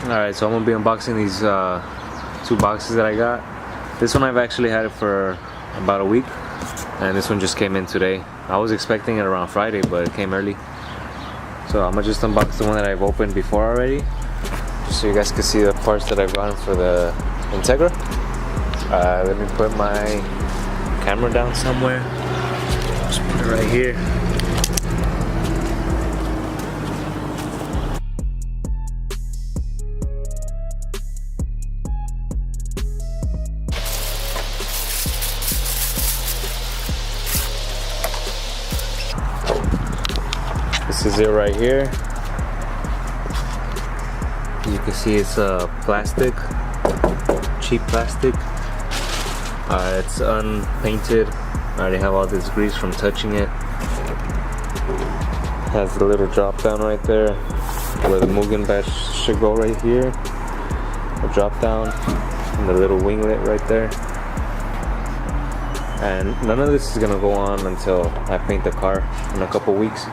Alright, so I'm gonna be unboxing these two boxes that I got. This one I've actually had it for about a week, and this one just came in today. I was expecting it around Friday, but it came early. So I'm gonna just unbox the one that I've opened before already, just so you guys can see the parts that I've gotten for the Integra. Let me put my camera down somewhere. Just put it right here. This is it right here. You can see it's plastic, cheap plastic. It's unpainted. I already have all this grease from touching it. Has the little drop down right there where the mugen badge should go right here. The drop down and the little winglet right there. And none of this is gonna go on until I paint the car in a couple weeks.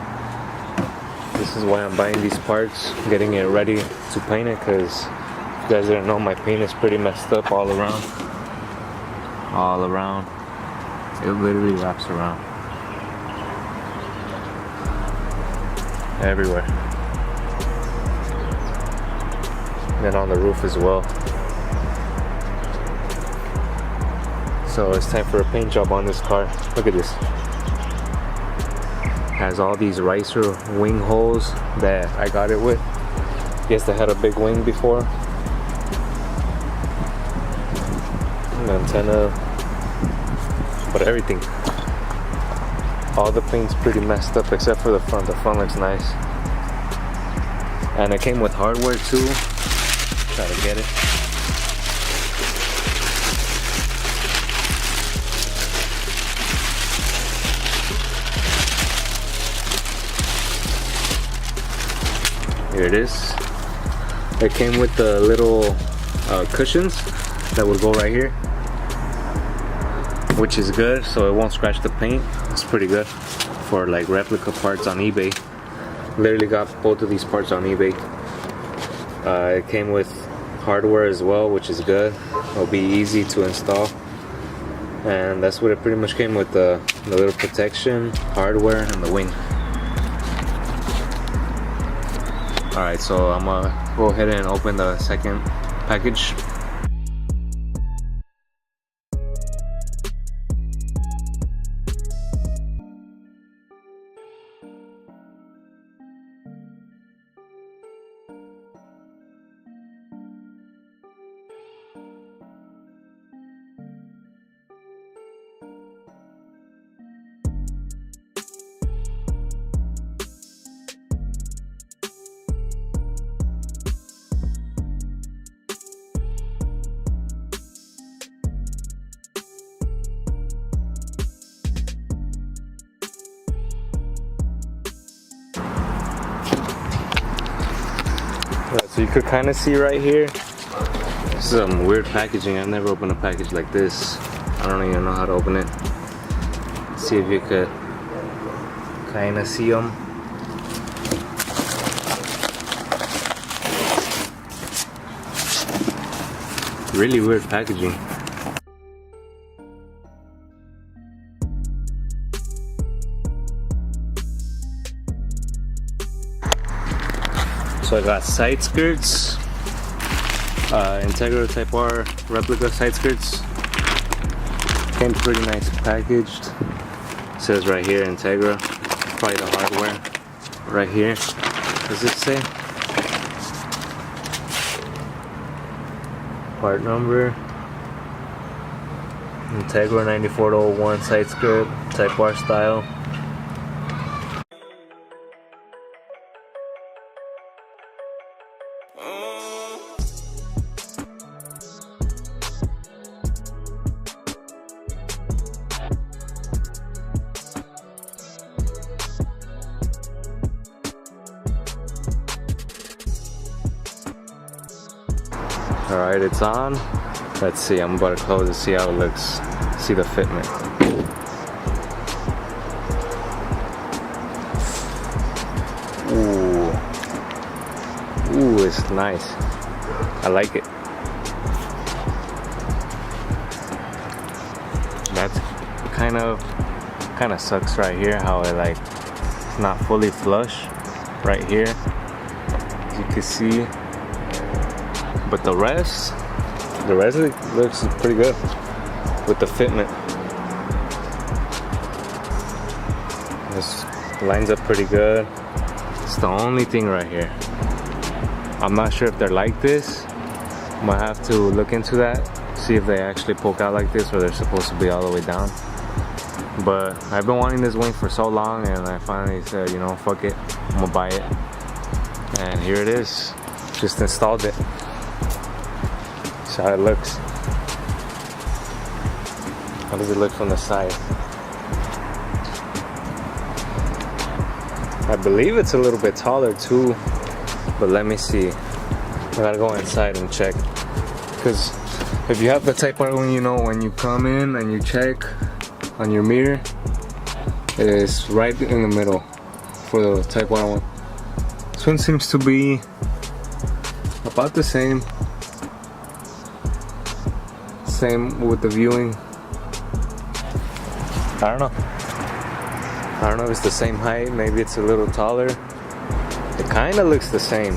This is why I'm buying these parts, getting it ready to paint it, because if you guys didn't know, my paint is pretty messed up all around. All around. It literally wraps around. Everywhere. And then on the roof as well. So it's time for a paint job on this car. Look at this. Has all these ricer wing holes that I got it with. Yes, they had a big wing before. An antenna, but everything. All the paint's pretty messed up except for the front. The front looks nice. And it came with hardware too. Try to get it. Here it is. It came with the little cushions that will go right here, which is good, so it won't scratch the paint. It's pretty good for like replica parts on eBay. Literally got both of these parts on eBay. It came with hardware as well, which is good. It'll be easy to install, and that's what it pretty much came with, the little protection, hardware, and the wing. Alright, so I'm gonna go ahead and open the second package. So you could kind of see right here, this is some weird packaging. I've never opened a package like this. I don't even know how to open it. Let's see if you could kind of see them. Really weird packaging. So I got side skirts, Integra Type R replica side skirts. Came pretty nice packaged. It says right here Integra, probably the hardware right here. Does it say? Part number. Integra 9401 side skirt, Type R style. Alright, it's on. Let's see, I'm about to close to see how it looks. See the fitment. Ooh. Ooh, it's nice. I like it. That's kind of sucks right here how it like it's not fully flush right here, as you can see. But the rest looks pretty good with the fitment. This lines up pretty good. It's the only thing right here. I'm not sure if they're like this. I might have to look into that, see if they actually poke out like this or they're supposed to be all the way down. But I've been wanting this wing for so long, and I finally said, you know, fuck it, I'm gonna buy it. And here it is. Just installed it. See how it looks. How does it look from the side? I believe it's a little bit taller too, but let me see. I gotta go inside and check. Because if you have the Type R one, you know, when you come in and you check on your mirror, it is right in the middle for the Type R one. This one seems to be about the same. Same with the viewing. I don't know if it's the same height, maybe it's a little taller. It kind of looks the same.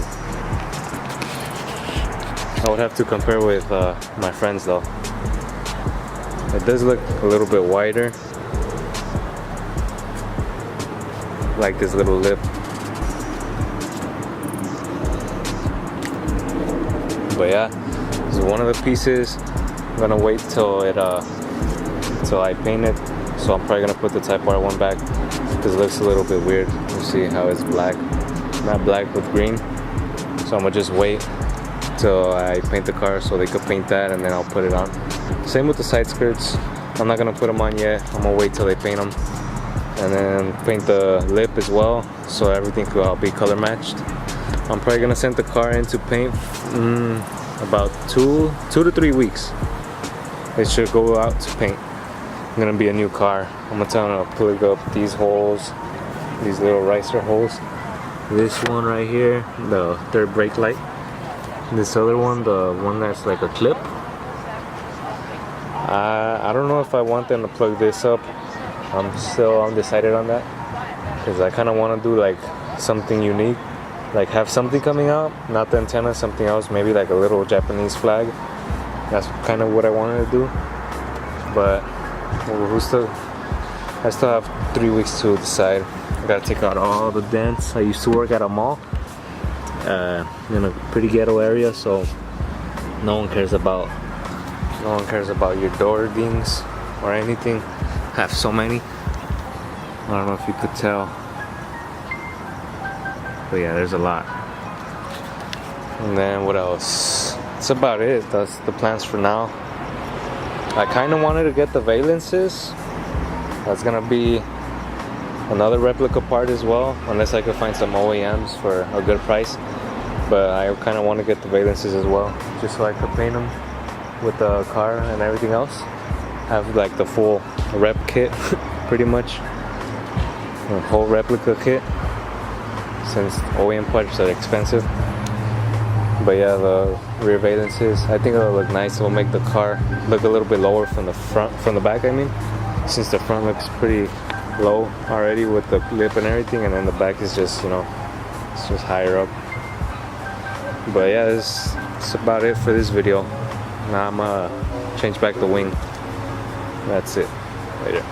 I would have to compare with my friends though. It does look a little bit wider. Like this little lip. But yeah, this is one of the pieces. I'm gonna wait till I paint it. So I'm probably gonna put the Type R one back because it looks a little bit weird. You see how it's black, not black with green. So I'm gonna just wait till I paint the car so they could paint that, and then I'll put it on. Same with the side skirts. I'm not gonna put them on yet. I'm gonna wait till they paint them, and then paint the lip as well, so everything could all be color matched. I'm probably gonna send the car in to paint about 2 to 3 weeks. It should go out to paint. It's gonna be a new car. I'm gonna tell them to plug up these holes, these little ricer holes. This one right here, the third brake light. This other one, the one that's like a clip. I don't know if I want them to plug this up. I'm still undecided on that because I kind of want to do like something unique, like have something coming out, not the antenna, something else, maybe like a little Japanese flag. That's kind of what I wanted to do. But I still have 3 weeks to decide. I gotta take out all the dents. I used to work at a mall in a pretty ghetto area, so no one cares about your door dings or anything. I have so many. I don't know if you could tell, but yeah, there's a lot. And then what else? That's about it. That's the plans for now. I kind of wanted to get the valences. That's gonna be another replica part as well, unless I could find some OEMs for a good price. But I kind of want to get the valences as well, just so I could paint them with the car and everything else. Have like the full rep kit, pretty much, a whole replica kit, since OEM parts are expensive. But yeah, the rear valences, I think it'll look nice. It'll make the car look a little bit lower from the front, from the back, I mean, since the front looks pretty low already with the lip and everything, and then the back is just, you know, it's just higher up. But yeah, that's about it for this video. Now I'm gonna change back the wing. That's it. Later.